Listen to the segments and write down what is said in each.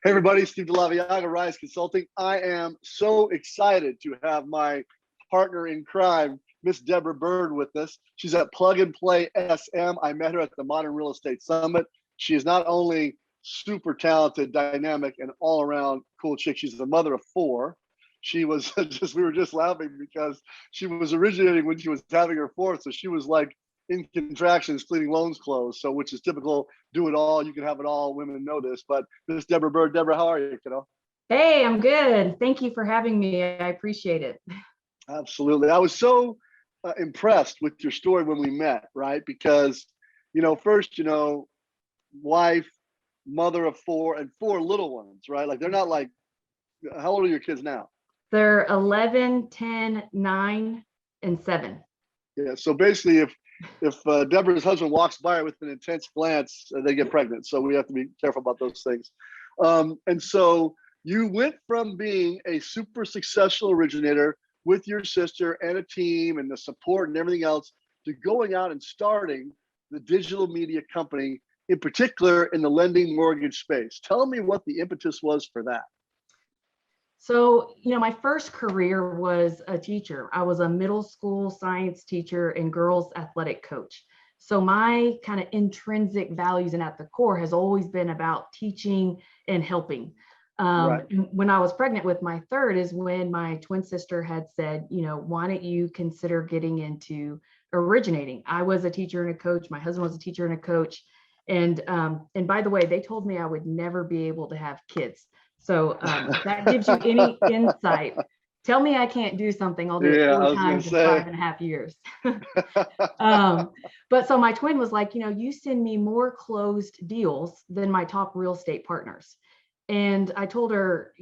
Hey everybody, Steve DeLaviaga, Rise Consulting. I am so excited to have my partner in crime, Miss Deborah Byrd, with us. She's at Plug and Play SM. I met her at the Modern Real Estate Summit. She is not only super talented, dynamic, and all around cool chick. She's the mother of four. She was we were just laughing because she was originating when she was having her fourth. So she was like in contractions, cleaning loans closed. So, which is typical, do it all. You can have it all. Women know this. But Miss Deborah Byrd, Deborah, how are you, kiddo? Hey, I'm good. Thank you for having me. I appreciate it. Absolutely. I was so impressed with your story when we met, right? Because, first, wife, mother of four, and four little ones, right? Like they're not like, how old are your kids now? They're 11, 10, 9, and 7. Yeah. So basically, if Deborah's husband walks by her with an intense glance, they get pregnant. So we have to be careful about those things. And so you went from being a super successful originator with your sister and a team and the support and everything else to going out and starting the digital media company, in particular in the lending mortgage space. Tell me what the impetus was for that. So, my first career was a teacher. I was a middle school science teacher and girls athletic coach. So my kind of intrinsic values and at the core has always been about teaching and helping. Right. And when I was pregnant with my third is when my twin sister had said, why don't you consider getting into originating? I was a teacher and a coach. My husband was a teacher and a coach. And by the way, they told me I would never be able to have kids. So that gives you any insight. Tell me I can't do something, I'll do it 4 times in 5.5 years. But so my twin was like, you send me more closed deals than my top real estate partners. And I told her,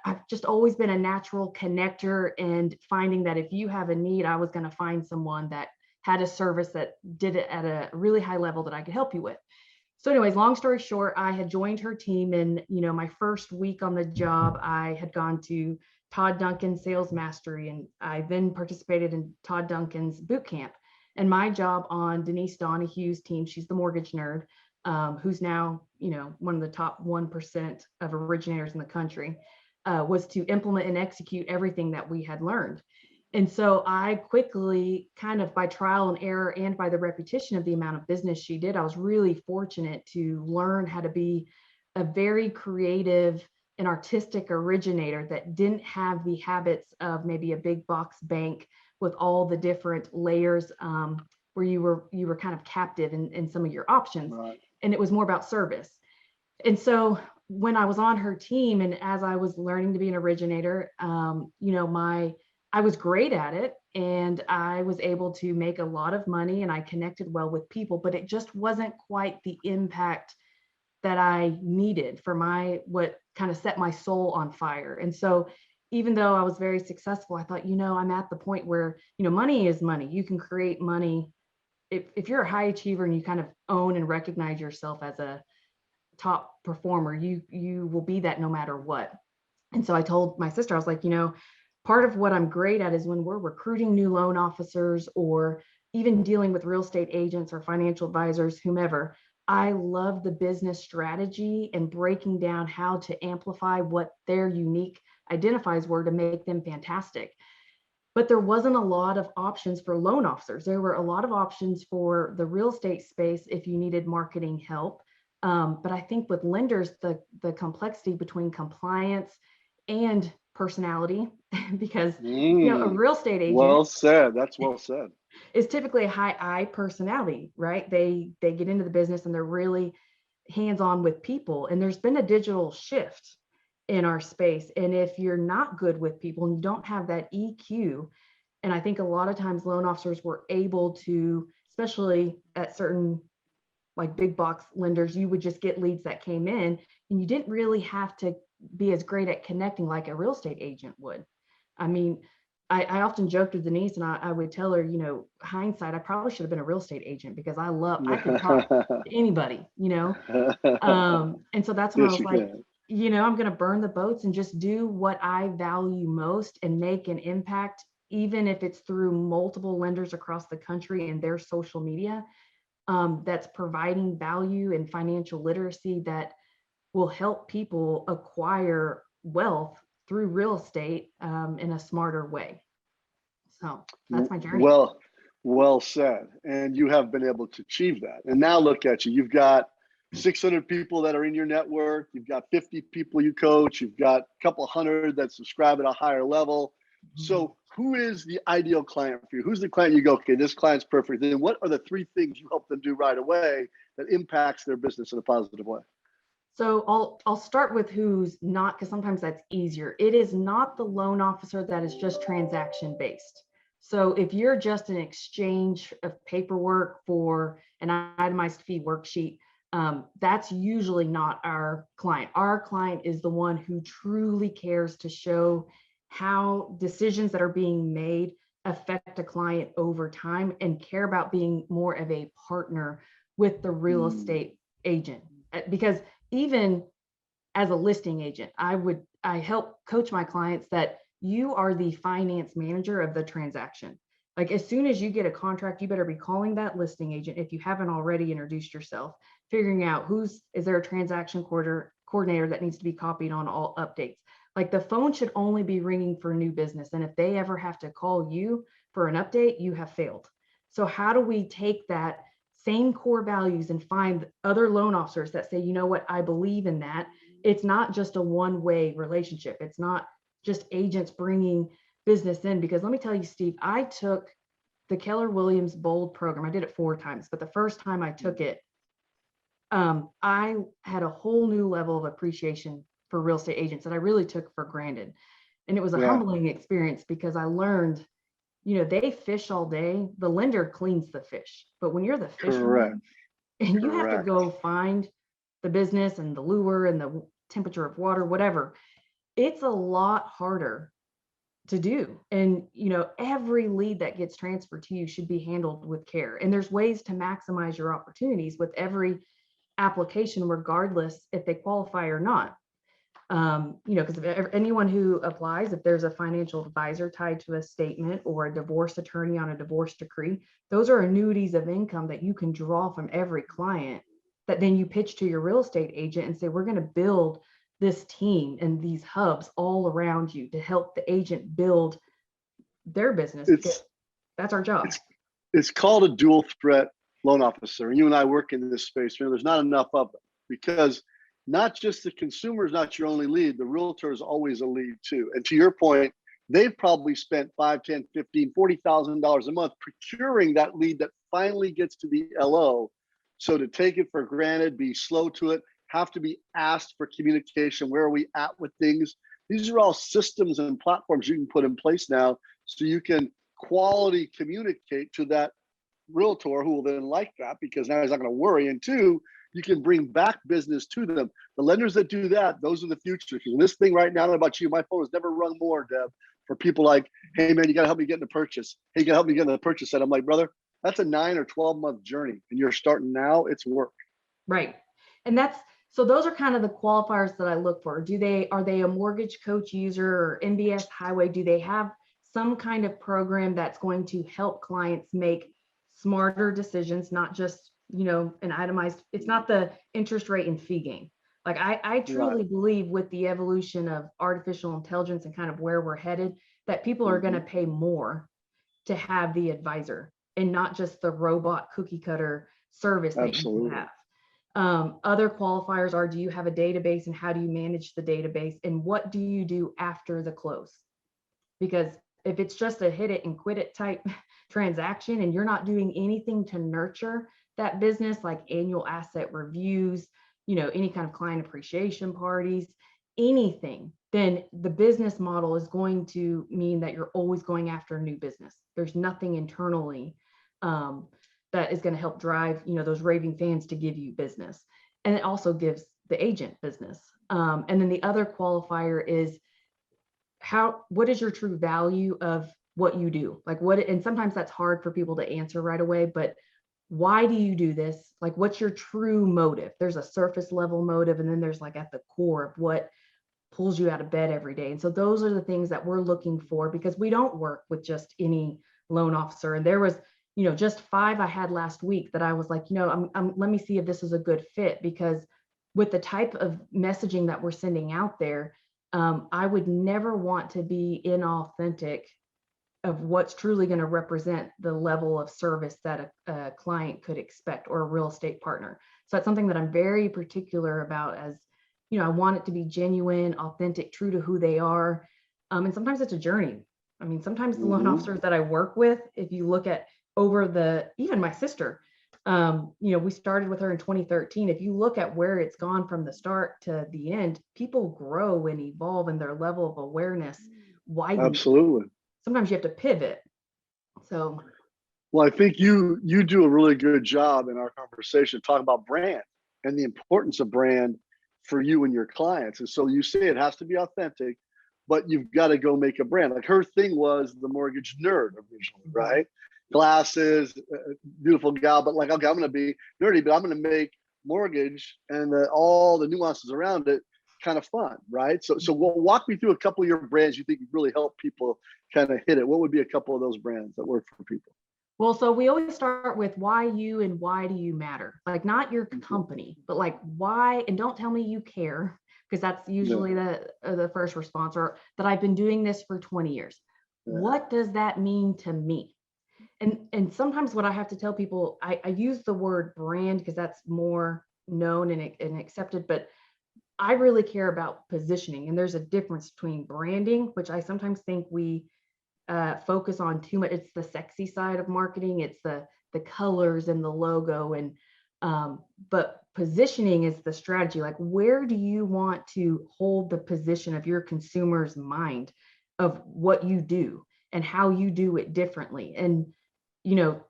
I've just always been a natural connector, and finding that if you have a need, I was going to find someone that had a service that did it at a really high level that I could help you with. So anyways, long story short, I had joined her team, and my first week on the job, I had gone to Todd Duncan's Sales Mastery, and I then participated in Todd Duncan's boot camp. And my job on Denise Donahue's team, she's the mortgage nerd, who's now, one of the top 1% of originators in the country, was to implement and execute everything that we had learned. And so I quickly, kind of by trial and error and by the repetition of the amount of business she did, I was really fortunate to learn how to be a very creative and artistic originator that didn't have the habits of maybe a big box bank with all the different layers, where you were kind of captive in some of your options. Right. And it was more about service. And so when I was on her team and as I was learning to be an originator, I was great at it, and I was able to make a lot of money, and I connected well with people, but it just wasn't quite the impact that I needed for what kind of set my soul on fire. And so even though I was very successful, I thought, I'm at the point where, money is money. You can create money. If you're a high achiever and you kind of own and recognize yourself as a top performer, you will be that no matter what. And so I told my sister, I was like, part of what I'm great at is when we're recruiting new loan officers or even dealing with real estate agents or financial advisors, whomever, I love the business strategy and breaking down how to amplify what their unique identifiers were to make them fantastic. But there wasn't a lot of options for loan officers. There were a lot of options for the real estate space if you needed marketing help. But I think with lenders, the complexity between compliance and personality, because a real estate agent, well said, that's well said, is typically a high I personality, right? They get into the business and they're really hands-on with people, and there's been a digital shift in our space. And if you're not good with people and you don't have that EQ, and I think a lot of times loan officers were able to, especially at certain like big box lenders, you would just get leads that came in and you didn't really have to be as great at connecting like a real estate agent would. I mean, I often joked with Denise, and I would tell her, hindsight, I probably should have been a real estate agent because I could talk to anybody, and so that's when I was like, I'm going to burn the boats and just do what I value most and make an impact, even if it's through multiple lenders across the country and their social media, that's providing value and financial literacy that will help people acquire wealth through real estate in a smarter way. So that's my journey. Well said. And you have been able to achieve that. And now look at you. You've got 600 people that are in your network. You've got 50 people you coach. You've got a couple hundred that subscribe at a higher level. So who is the ideal client for you? Who's the client you go, okay, this client's perfect. Then what are the 3 things you help them do right away that impacts their business in a positive way? So I'll start with who's not, because sometimes that's easier. It is not the loan officer that is just transaction based. So if you're just an exchange of paperwork for an itemized fee worksheet, that's usually not our client. Our client is the one who truly cares to show how decisions that are being made affect a client over time and care about being more of a partner with the real estate agent. Because even as a listing agent, I help coach my clients that you are the finance manager of the transaction. Like as soon as you get a contract, you better be calling that listing agent if you haven't already introduced yourself, figuring out is there a transaction coordinator that needs to be copied on all updates. Like the phone should only be ringing for new business. And if they ever have to call you for an update, you have failed. So how do we take that same core values and find other loan officers that say, you know what, I believe in that. It's not just a one-way relationship. It's not just agents bringing business in. Because let me tell you, Steve, I took the Keller Williams Bold program. I did it 4 times, but the first time I took it, I had a whole new level of appreciation for real estate agents that I really took for granted. And it was a humbling experience because I learned, they fish all day. The lender cleans the fish. But when you're the fisherman and you have to go find the business and the lure and the temperature of water, whatever, it's a lot harder to do. And, every lead that gets transferred to you should be handled with care. And there's ways to maximize your opportunities with every application, regardless if they qualify or not. Because anyone who applies, if there's a financial advisor tied to a statement or a divorce attorney on a divorce decree, those are annuities of income that you can draw from every client that then you pitch to your real estate agent and say, we're going to build this team and these hubs all around you to help the agent build their business. That's our job. It's called a dual threat loan officer. And you and I work in this space. There's not enough of them because not just the consumer is not your only lead, the realtor is always a lead too. And to your point, they've probably spent $5, $10, $15, $40,000 a month procuring that lead that finally gets to the LO. So to take it for granted, be slow to it, have to be asked for communication. Where are we at with things? These are all systems and platforms you can put in place now so you can quality communicate to that realtor who will then like that because now he's not going to worry. And 2, you can bring back business to them. The lenders that do that, those are the future. Because this thing right now, I don't know about you, my phone has never rung more, Deb, for people like, hey man, you got to help me get in the purchase. Hey, you got to help me get in the purchase. And I'm like, brother, that's a 9 or 12 month journey. And you're starting now, it's work. Right. And so those are kind of the qualifiers that I look for. Are they a mortgage coach user or MBS Highway? Do they have some kind of program that's going to help clients make smarter decisions, not just, an itemized, it's not the interest rate and fee game. Like I truly believe with the evolution of artificial intelligence and kind of where we're headed, that people are going to pay more to have the advisor and not just the robot cookie cutter service that you have. Other qualifiers are, do you have a database and how do you manage the database and what do you do after the close? Because if it's just a hit it and quit it type transaction and you're not doing anything to nurture that business, like annual asset reviews, any kind of client appreciation parties, anything, then the business model is going to mean that you're always going after new business. There's nothing internally that is going to help drive, those raving fans to give you business. And it also gives the agent business. And then the other qualifier is what is your true value of what you do? Like and sometimes that's hard for people to answer right away, but why do you do this? Like, what's your true motive? There's a surface level motive, and then there's like at the core of what pulls you out of bed every day. And so those are the things that we're looking for because we don't work with just any loan officer. And there was, just 5 I had last week that I was like, let me see if this is a good fit because with the type of messaging that we're sending out there, I would never want to be inauthentic of what's truly going to represent the level of service that a client could expect, or a real estate partner. So that's something that I'm very particular about, as you know, I want it to be genuine, authentic, true to who they are. And sometimes it's a journey. I mean, sometimes the loan officers that I work with, if you look at even my sister, you know, we started with her in 2013. If you look at where it's gone from the start to the end, people grow and evolve, and their level of awareness widens. Absolutely. Sometimes you have to pivot. So, well, I think you do a really good job in our conversation talking about brand and the importance of brand for you and your clients. And so you say it has to be authentic, but you've got to go make a brand. Like her thing was the mortgage nerd originally, right? Glasses, beautiful gal, but like, okay, I'm going to be nerdy, but I'm going to make mortgage and all the nuances around it kind of fun, right? So walk me through a couple of your brands you think really help people kind of hit it. What would be a couple of those brands that work for people? well, so we always start with why you, and why do you matter? Like, not your company, but like why, and don't tell me you care, because that's usually the first response, or that I've been doing this for 20 years. What does that mean to me? And sometimes what I have to tell people, I use the word brand because that's more known and accepted, but I really care about positioning. And there's a difference between branding, which I sometimes think we focus on too much. It's the sexy side of marketing. It's the colors and the logo, and but positioning is the strategy. Like, where do you want to hold the position of your consumer's mind of what you do and how you do it differently? And you know,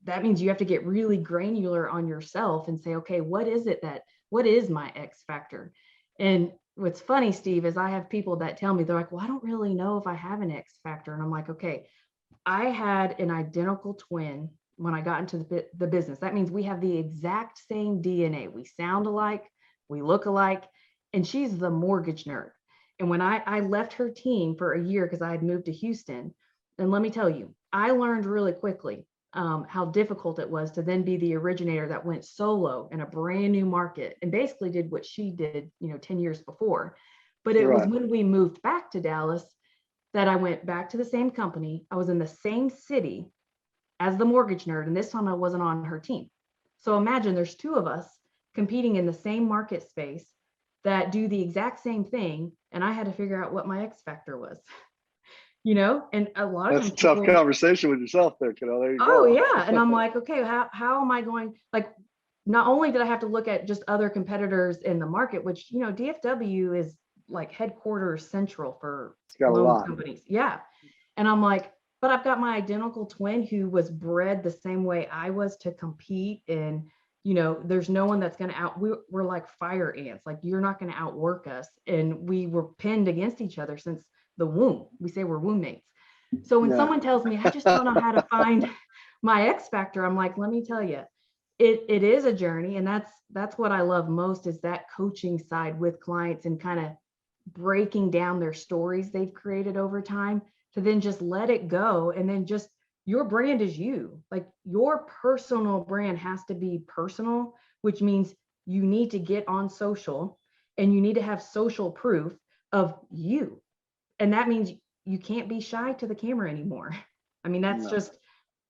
that means you have to get really granular on yourself and say, okay, what is my X factor? And what's funny, Steve, is I have people that tell me, they're like, well, I don't really know if I have an X factor. And I'm like, okay, I had an identical twin when I got into the business. That means we have the exact same DNA. We sound alike, we look alike, and she's the mortgage nerd. And when I left her team for a year because I had moved to Houston, and let me tell you, I learned really quickly how difficult it was to then be the originator that went solo in a brand new market and basically did what she did, 10 years before. But it was when we moved back to Dallas that I went back to the same company. I was in the same city as the mortgage nerd, and this time I wasn't on her team. So imagine there's two of us competing in the same market space that do the exact same thing, and I had to figure out what my X factor was. And a lot of That's times a tough conversation with yourself there, kiddo. There you go. Oh yeah. And I'm like, okay, how am I going? Like, not only did I have to look at just other competitors in the market, which, DFW is like headquarters central for loan companies. Yeah. And I'm like, but I've got my identical twin who was bred the same way I was to compete. And, there's no one that's going to we're like fire ants. Like, you're not going to outwork us. And we were pinned against each other since the womb. We say we're womb mates. So when someone tells me, I just don't know how to find my X factor, I'm like, let me tell you, it is a journey. And that's what I love most, is that coaching side with clients and kind of breaking down their stories they've created over time to then just let it go. And then just, your brand is you. Like, your personal brand has to be personal, which means you need to get on social and you need to have social proof of you. And that means you can't be shy to the camera anymore. I mean, that's just,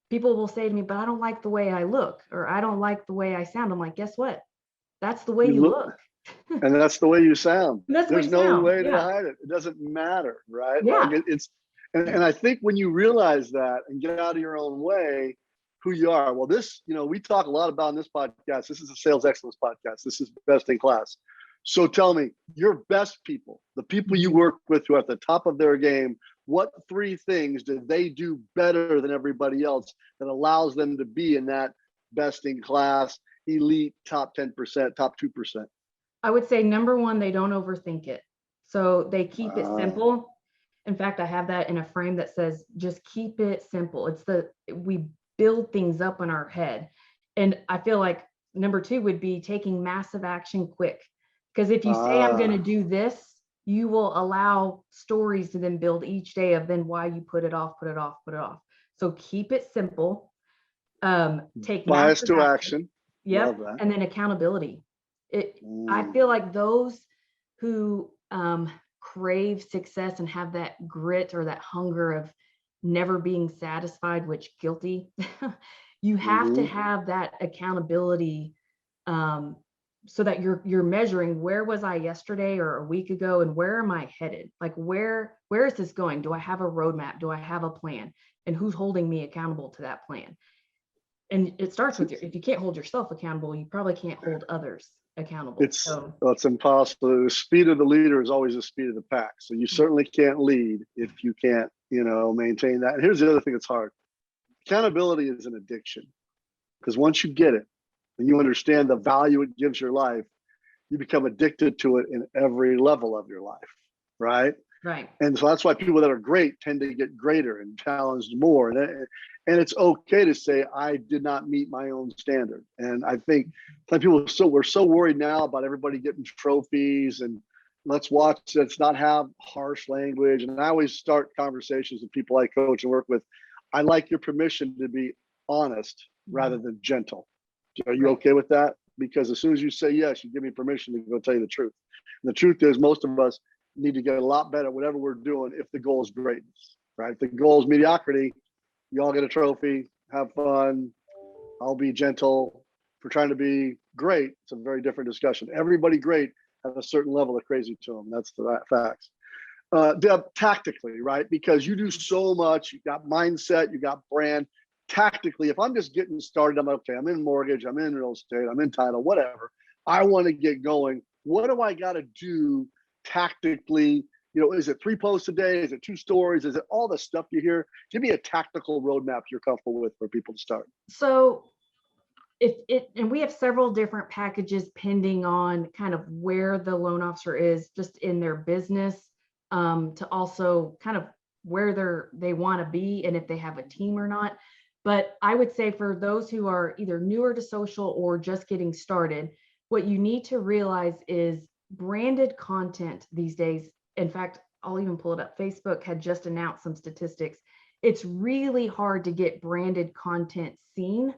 people will say to me, but I don't like the way I look, or I don't like the way I sound. I'm like, guess what? That's the way you look. And that's the way you sound. There's no way to Yeah. hide it. It doesn't matter, right? Yeah. Like and I think when you realize that and get out of your own way, who you are. Well, this, we talk a lot about in this podcast. This is a sales excellence podcast. This is best in class. So tell me, your best people, the people you work with who are at the top of their game, what 3 things do they do better than everybody else that allows them to be in that best in class, elite, top 10%, top 2%? I would say, number 1, they don't overthink it. So they keep it simple. In fact, I have that in a frame that says, just keep it simple. We build things up in our head. And I feel like number 2 would be taking massive action quick. Because if you say, I'm going to do this, you will allow stories to then build each day of then why you put it off. So keep it simple. Take bias to action. Yep. And then accountability. I feel like those who crave success and have that grit or that hunger of never being satisfied, which guilty, you have to have that accountability, so that you're measuring, where was I yesterday or a week ago, and where am I headed? Like, where is this going? Do I have a roadmap? Do I have a plan? And who's holding me accountable to that plan? And it starts with if you can't hold yourself accountable, you probably can't hold others accountable. It's impossible. The speed of the leader is always the speed of the pack. So you certainly can't lead if you can't, maintain that. And here's the other thing that's hard. Accountability is an addiction, because once you get it and you understand the value it gives your life, you become addicted to it in every level of your life, right? Right. And so that's why people that are great tend to get greater and challenged more. And it's okay to say, I did not meet my own standard. And I think some people we're so worried now about everybody getting trophies, and let's not have harsh language. And I always start conversations with people I coach and work with. I like your permission to be honest rather than gentle. Are you okay with that? Because as soon as you say yes, you give me permission to go tell you the truth. And the truth is, most of us need to get a lot better at whatever we're doing if the goal is greatness, right? If the goal is mediocrity, you all get a trophy, have fun, I'll be gentle. If we're trying to be great, it's a very different discussion. Everybody great has a certain level of crazy to them. That's the facts. Deb, tactically, right? Because you do so much, you got mindset, you got brand. Tactically, if I'm just getting started, I'm okay, I'm in mortgage, I'm in real estate, I'm in title, whatever. I want to get going. What do I got to do tactically? Is it 3 posts a day? Is it 2 stories? Is it all the stuff you hear? Give me a tactical roadmap you're comfortable with for people to start. So and we have several different packages pending on kind of where the loan officer is just in their business, to also kind of where they want to be and if they have a team or not. But I would say for those who are either newer to social or just getting started, what you need to realize is branded content these days. In fact, I'll even pull it up. Facebook had just announced some statistics. It's really hard to get branded content seen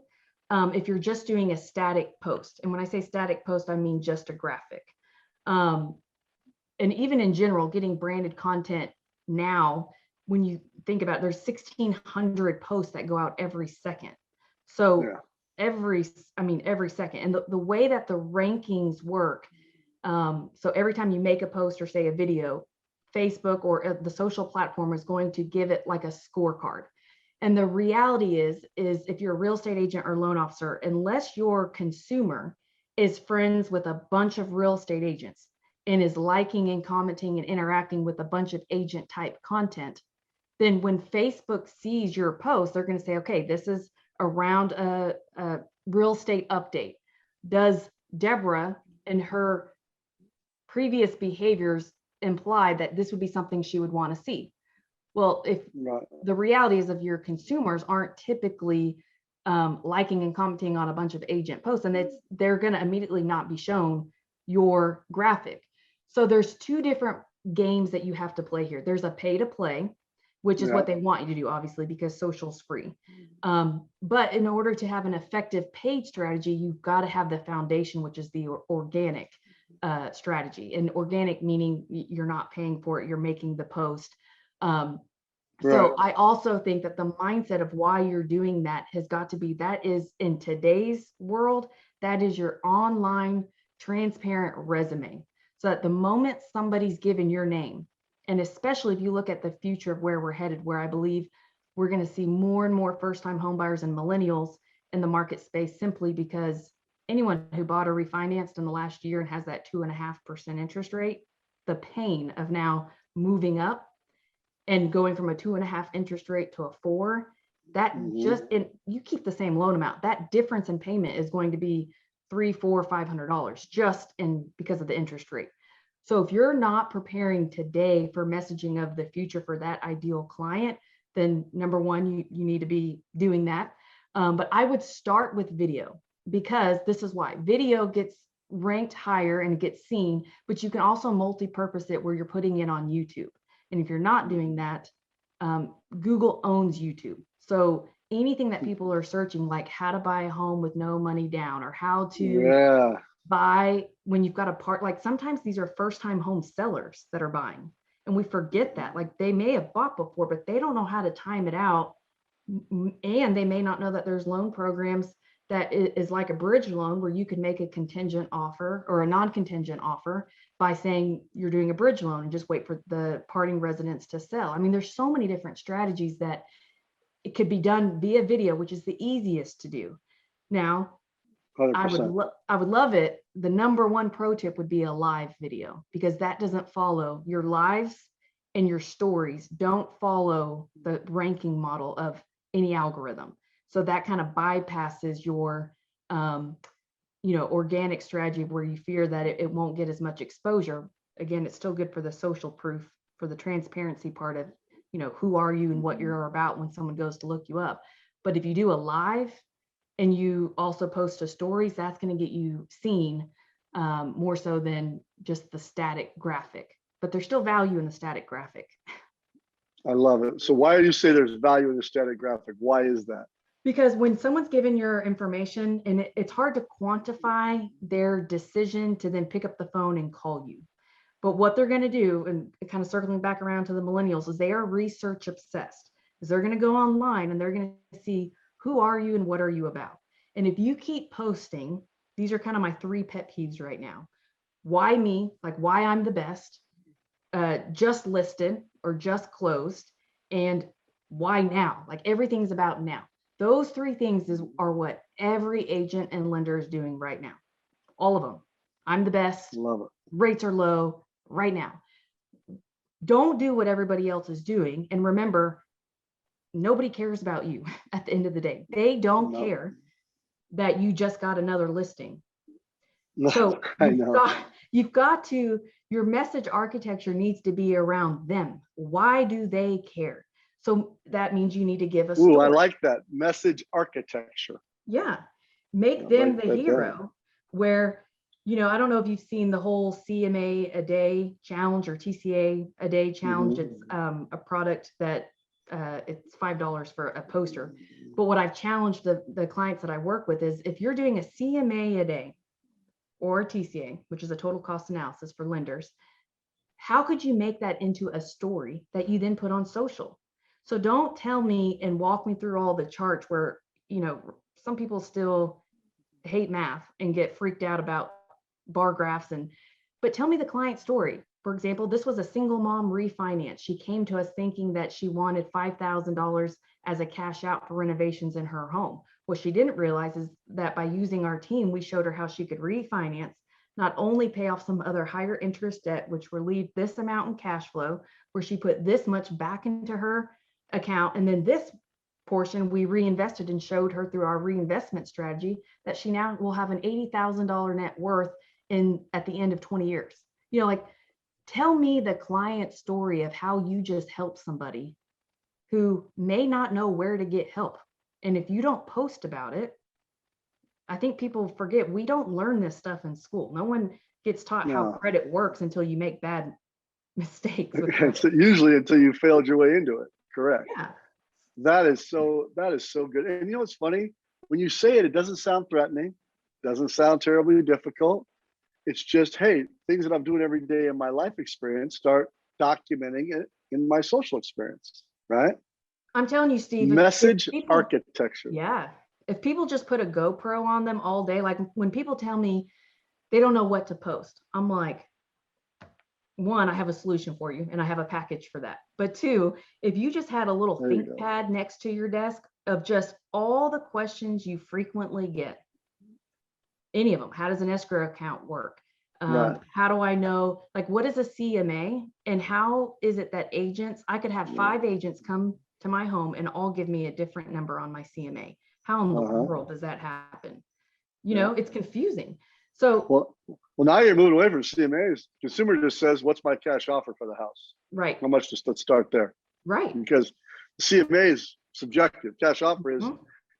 if you're just doing a static post. And when I say static post, I mean just a graphic. And even in general, getting branded content now, when you think about it, there's 1,600 posts that go out every second. So every second. And the way that the rankings work, so every time you make a post or say a video, Facebook or the social platform is going to give it like a scorecard. And the reality is if you're a real estate agent or loan officer, unless your consumer is friends with a bunch of real estate agents and is liking and commenting and interacting with a bunch of agent type content, then when Facebook sees your post, they're going to say, okay, this is around a real estate update. Does Deborah and her previous behaviors imply that this would be something she would want to see? Well, if the reality is if your consumers aren't typically liking and commenting on a bunch of agent posts, and they're going to immediately not be shown your graphic. So there's 2 different games that you have to play here. There's a pay to play, which is what they want you to do, obviously, because social's free. But in order to have an effective paid strategy, you've got to have the foundation, which is the organic strategy. And organic meaning you're not paying for it, you're making the post. So I also think that the mindset of why you're doing that has got to be, that is in today's world, that is your online transparent resume. So at the moment somebody's given your name, and especially if you look at the future of where we're headed, where I believe we're going to see more and more first-time homebuyers and millennials in the market space, simply because anyone who bought or refinanced in the last year and has that 2.5% interest rate, the pain of now moving up and going from a 2.5 interest rate to a 4, that you keep the same loan amount, that difference in payment is going to be $300, $400, $500 just because of the interest rate. So if you're not preparing today for messaging of the future for that ideal client, then number one, you need to be doing that. But I would start with video, because this is why video gets ranked higher and gets seen, but you can also multi-purpose it where you're putting it on YouTube. And if you're not doing that, Google owns YouTube. So anything that people are searching, like how to buy a home with no money down, or how to buy when you've got a part, like sometimes these are first time home sellers that are buying, and we forget that. Like they may have bought before, but they don't know how to time it out. And they may not know that there's loan programs that is like a bridge loan where you can make a contingent offer or a non-contingent offer by saying you're doing a bridge loan and just wait for the parting residents to sell. I mean, there's so many different strategies that it could be done via video, which is the easiest to do. Now, 100%. I would love it. The number one pro tip would be a live video, because that doesn't follow your lives, and your stories don't follow the ranking model of any algorithm. So that kind of bypasses your organic strategy where you fear that it won't get as much exposure. Again, it's still good for the social proof, for the transparency part of, who are you and what you're about when someone goes to look you up. But if you do a live and you also post to stories, that's going to get you seen more so than just the static graphic. But there's still value in the static graphic. I love it. So why do you say there's value in the static graphic? Why is that? Because when someone's given your information, and it's hard to quantify their decision to then pick up the phone and call you. But what they're going to do, and kind of circling back around to the millennials, is they are research obsessed. Is they're going to go online and they're going to see, who are you and what are you about? And if you keep posting, these are kind of my 3 pet peeves right now. Why me? Like why I'm the best, just listed or just closed, and why now? Like everything's about now. Those 3 things are what every agent and lender is doing right now. All of them. I'm the best. Love it. Rates are low right now. Don't do what everybody else is doing. And remember, nobody cares about you at the end of the day. They don't care that you just got another listing. So you've got to, your message architecture needs to be around them. Why do they care? So that means you need to give a story. Ooh, I like that. Message architecture. Yeah. Make them the hero where, I don't know if you've seen the whole CMA a day challenge or TCA a day challenge. It's a product that it's $5 for a poster. But what I've challenged the clients that I work with is, if you're doing a CMA a day or TCA, which is a total cost analysis for lenders, how could you make that into a story that you then put on social? So don't tell me and walk me through all the charts where, some people still hate math and get freaked out about bar graphs, but tell me the client story. For example, this was a single mom refinance. She came to us thinking that she wanted $5,000 as a cash out for renovations in her home. What she didn't realize is that by using our team, we showed her how she could refinance, not only pay off some other higher interest debt, which relieved this amount in cash flow, where she put this much back into her account, and then this portion we reinvested and showed her through our reinvestment strategy that she now will have an $80,000 net worth at the end of 20 years. Tell me the client story of how you just helped somebody who may not know where to get help. And if you don't post about it, I think people forget, we don't learn this stuff in school. No one gets taught how credit works until you make bad mistakes. It's usually until you failed your way into it. Correct. Yeah. That is so good. And what's funny? When you say it, it doesn't sound threatening, doesn't sound terribly difficult. It's just, hey, things that I'm doing every day in my life experience, start documenting it in my social experience, right? I'm telling you, Steve. Message architecture. Yeah. If people just put a GoPro on them all day, like when people tell me they don't know what to post, I'm like, 1, I have a solution for you and I have a package for that. But 2, if you just had a little ThinkPad next to your desk of just all the questions you frequently get, any of them. How does an escrow account work? Right. How do I know, like, what is a CMA, and how is it that agents, I could have 5 agents come to my home and all give me a different number on my CMA. How in the world does that happen? It's confusing. So well, now you're moving away from CMAs. Consumer just says, what's my cash offer for the house? Right. How much? Just let's start there. Right. Because the CMA is subjective. Cash offer is,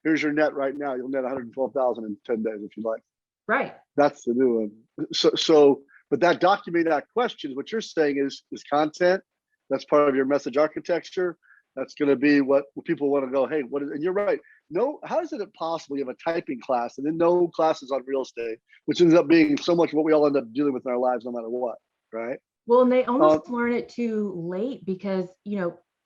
here's your net right now. You'll net 112,000 in 10 days if you like. Right. That's the new one. So, but that documenting that question, what you're saying is content. That's part of your message architecture. That's going to be what people want to go, hey, what is, and you're right. No, how is it possible you have a typing class and then no classes on real estate, which ends up being so much of what we all end up dealing with in our lives, no matter what, right? Well, and they Um, almost learn it too late because,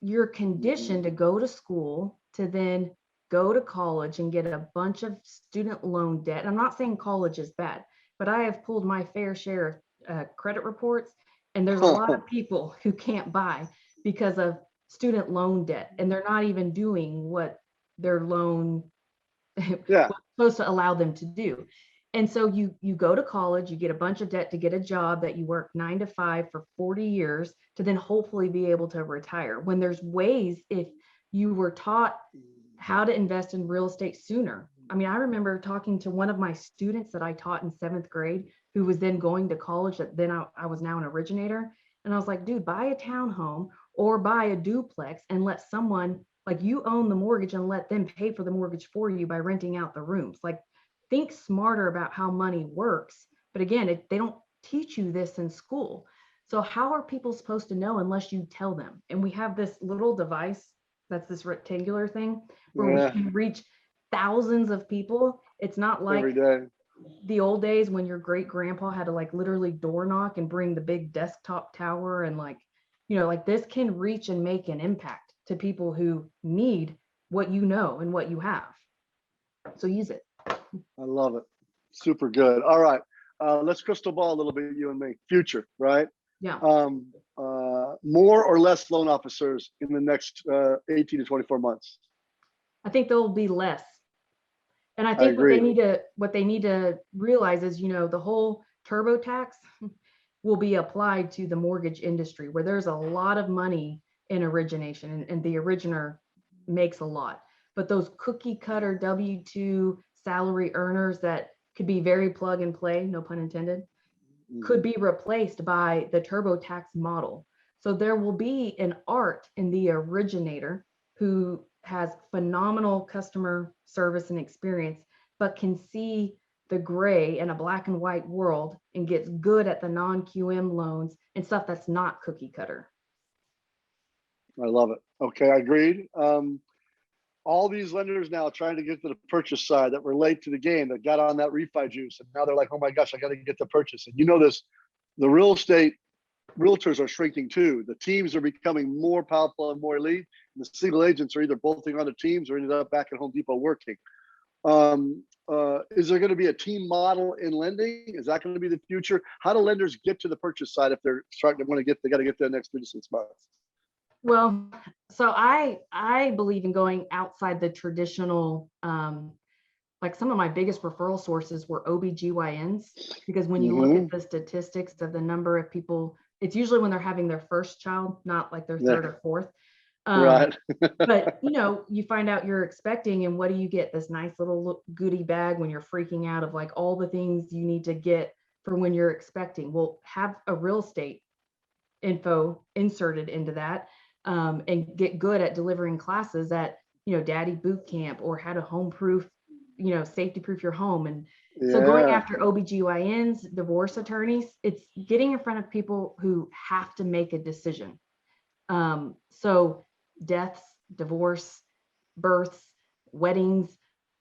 you're conditioned to go to school to then go to college and get a bunch of student loan debt. And I'm not saying college is bad, but I have pulled my fair share of credit reports, and there's a lot of people who can't buy because of student loan debt, and they're not even doing what their loan yeah, was supposed to allow them to do. And so you go to college, you get a bunch of debt to get a job that you work 9 to 5 for 40 years to then hopefully be able to retire. When there's ways, if you were taught how to invest in real estate sooner. I mean, I remember talking to one of my students that I taught in 7th grade, who was then going to college, that then I was now an originator. And I was like, dude, buy a townhome or buy a duplex and let someone, like, you own the mortgage, and let them pay for the mortgage for you by renting out the rooms. Like, think smarter about how money works. But again, they don't teach you this in school. So how are people supposed to know unless you tell them? And we have this little device that's this rectangular thing where we yeah, can reach thousands of people. It's not every like day. the old days when your great grandpa had to like literally door knock and bring the big desktop tower, and like, like this can reach and make an impact to people who need what you know and what you have. So use it. I love it. Super good. All right. Let's crystal ball a little bit, you and me. Future, right? Yeah. More or less loan officers in the next 18 to 24 months. I think there'll be less. And I I think agree. what they need to realize is, the whole turbo tax will be applied to the mortgage industry, where there's a lot of money in origination, and the originator makes a lot. But those cookie cutter W-2 salary earners that could be very plug and play, no pun intended, could be replaced by the TurboTax model. So there will be an art in the originator who has phenomenal customer service and experience, but can see the gray in a black and white world and gets good at the non-QM loans and stuff that's not cookie cutter. I love it. Okay, I agreed. All these lenders now trying to get to the purchase side that were late to the game, that got on that refi juice, and now they're like, oh my gosh, I got to get the purchase. And this, the real estate realtors are shrinking too. The teams are becoming more powerful and more elite, and the single agents are either bolting onto teams or ended up back at Home Depot working. Is there going to be a team model in lending? Is that going to be the future? How do lenders get to the purchase side if they're starting to want to get? They got to get there next 3 to 6 months. Well, so I believe in going outside the traditional, like some of my biggest referral sources were OBGYNs, because when you look at the statistics of the number of people, it's usually when they're having their first child, not like their third or fourth. Right. But you find out you're expecting, and what do you get? This nice little goodie bag when you're freaking out of like all the things you need to get for when you're expecting. Well, have a real estate info inserted into that. And get good at delivering classes at, Daddy Boot Camp, or how to home proof, safety proof your home. And so going after OBGYNs, divorce attorneys, it's getting in front of people who have to make a decision. So deaths, divorce, births, weddings,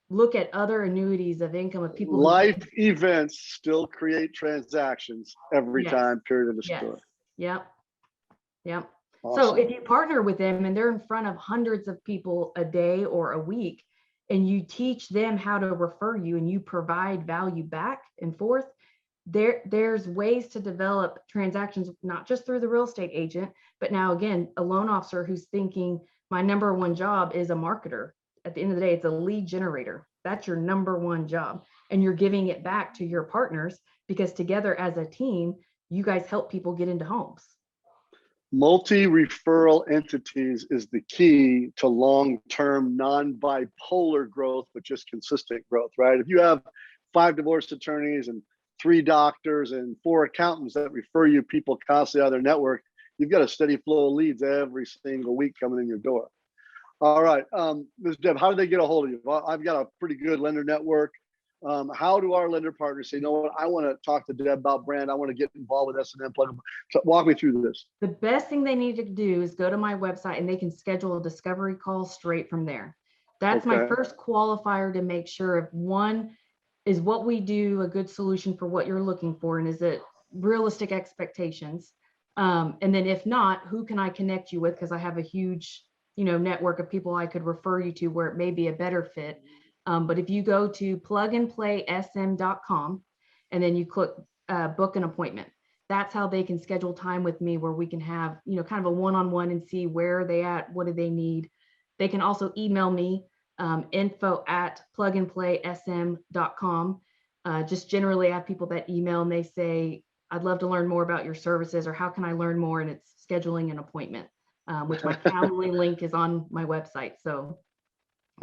look at other annuities of income of people. Life events still create transactions every time, period of the story. Yep. Awesome. So if you partner with them and they're in front of hundreds of people a day or a week, and you teach them how to refer you and you provide value back and forth, there's ways to develop transactions, not just through the real estate agent, but now again, a loan officer who's thinking, my number one job is a marketer. At the end of the day, it's a lead generator. That's your number one job. And you're giving it back to your partners, because together as a team, you guys help people get into homes. Multi-referral entities is the key to long-term, non-bipolar growth, but just consistent growth, right? If you have 5 divorce attorneys and 3 doctors and 4 accountants that refer you people constantly out of their network, you've got a steady flow of leads every single week coming in your door. All right, Ms. Deb, how do they get a hold of you? Well, I've got a pretty good lender network. How do our lender partners say, you know what, I want to talk to Deb about brand. I want to get involved with S&M Plug. So walk me through this. The best thing they need to do is go to my website and they can schedule a discovery call straight from there. That's my Okay. first qualifier to make sure if one is what we do a good solution for what you're looking for, and is it realistic expectations? And then if not, who can I connect you with? Because I have a huge, network of people I could refer you to where it may be a better fit. But if you go to plugandplaysm.com and then you click book an appointment, that's how they can schedule time with me where we can have, kind of a one-on-one and see where are they at, what do they need. They can also email me, info@plugandplaysm.com. Just generally I have people that email and they say, I'd love to learn more about your services, or how can I learn more? And it's scheduling an appointment, which my Calendly link is on my website. So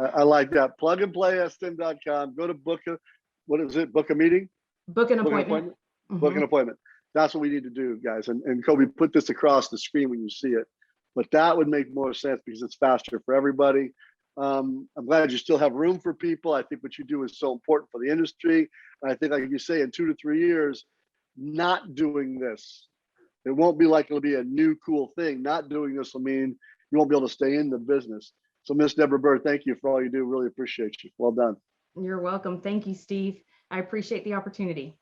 I like that. Plugandplaysm.com. Go to book a, what is it? Book a meeting? book an Book an appointment. appointment? Book an appointment. That's what we need to do, guys. And Kobe, put this across the screen when you see it. But that would make more sense because it's faster for everybody. I'm glad you still have room for people. I think what you do is so important for the industry. And I think, like you say, in 2 to 3 years, not doing this, it won't be like it'll be a new cool thing. Not doing this will mean you won't be able to stay in the business. So Miss Deborah Byrd, thank you for all you do. Really appreciate you. Well done. You're welcome. Thank you, Steve. I appreciate the opportunity.